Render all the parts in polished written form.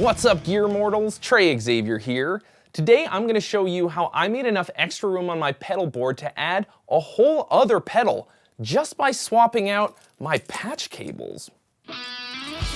What's up, gear mortals? Trey Xavier here. Today I'm going to show you how I made enough extra room on my pedal board to add a whole other pedal just by swapping out my patch cables.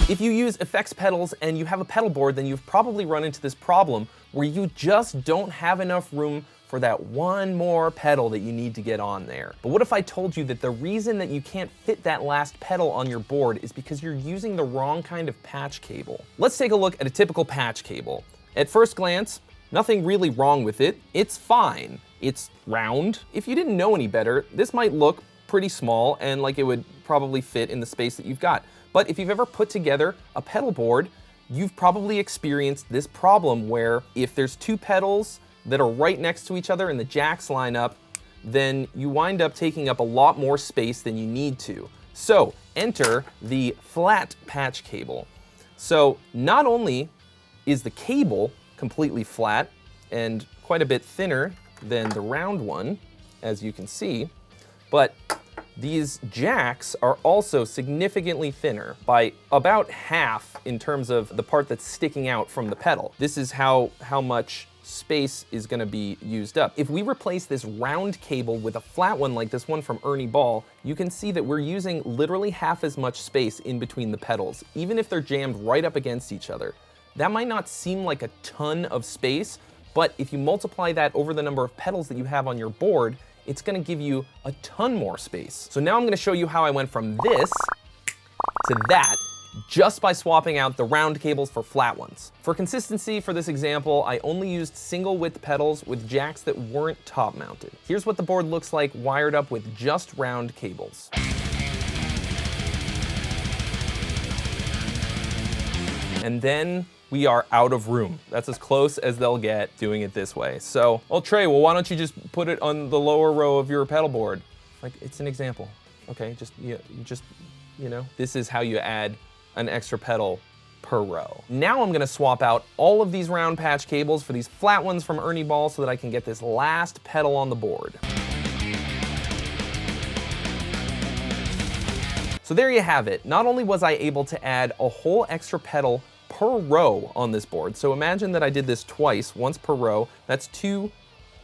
If you use effects pedals and you have a pedal board, then you've probably run into this problem where you just don't have enough room for that one more pedal that you need to get on there. But what if I told you that the reason that you can't fit that last pedal on your board is because you're using the wrong kind of patch cable? Let's take a look at a typical patch cable. At first glance, nothing really wrong with it. It's fine. It's round. If you didn't know any better, this might look pretty small and like it would probably fit in the space that you've got. But if you've ever put together a pedal board, you've probably experienced this problem where if there's two pedals that are right next to each other and the jacks line up, then you wind up taking up a lot more space than you need to. So enter the flat patch cable. So not only is the cable completely flat and quite a bit thinner than the round one, as you can see, but these jacks are also significantly thinner by about half in terms of the part that's sticking out from the pedal. This is how much space is going to be used up. If we replace this round cable with a flat one like this one from Ernie Ball, you can see that we're using literally half as much space in between the pedals, even if they're jammed right up against each other. That might not seem like a ton of space, but if you multiply that over the number of pedals that you have on your board, it's going to give you a ton more space. So now I'm going to show you how I went from this to that just by swapping out the round cables for flat ones. For consistency for this example, I only used single width pedals with jacks that weren't top mounted. Here's what the board looks like wired up with just round cables. And then we are out of room. That's as close as they'll get doing it this way. So, well, Trey, why don't you just put it on the lower row of your pedal board? Like, it's an example. Okay, you know, this is how you add an extra pedal per row. Now I'm gonna swap out all of these round patch cables for these flat ones from Ernie Ball so that I can get this last pedal on the board. So there you have it. Not only was I able to add a whole extra pedal per row on this board, so imagine that I did this twice, once per row. That's two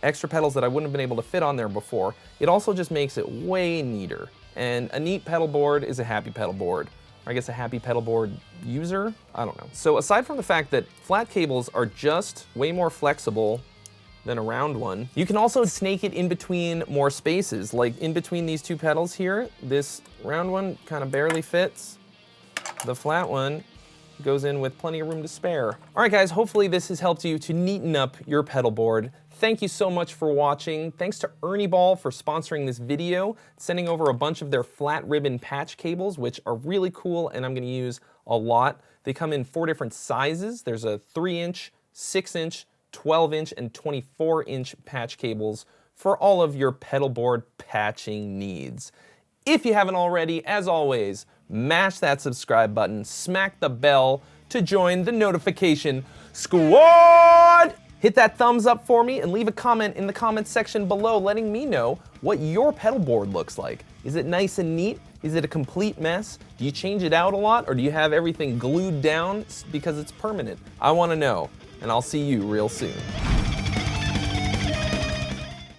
extra pedals that I wouldn't have been able to fit on there before. It also just makes it way neater. And a neat pedal board is a happy pedal board. Or I guess a happy pedal board user? I don't know. So aside from the fact that flat cables are just way more flexible than a round one, you can also snake it in between more spaces. Like in between these two pedals here, this round one kind of barely fits. The flat one goes in with plenty of room to spare. All right, guys, hopefully this has helped you to neaten up your pedal board. Thank you so much for watching. Thanks to Ernie Ball for sponsoring this video, sending over a bunch of their flat ribbon patch cables, which are really cool and I'm gonna use a lot. They come in 4 different sizes. There's a 3-inch, 6-inch, 12-inch, and 24-inch patch cables for all of your pedal board patching needs. If you haven't already, as always, mash that subscribe button, smack the bell to join the notification squad. Hit that thumbs up for me and leave a comment in the comments section below letting me know what your pedal board looks like. Is it nice and neat? Is it a complete mess? Do you change it out a lot, or do you have everything glued down because it's permanent? I want to know, and I'll see you real soon.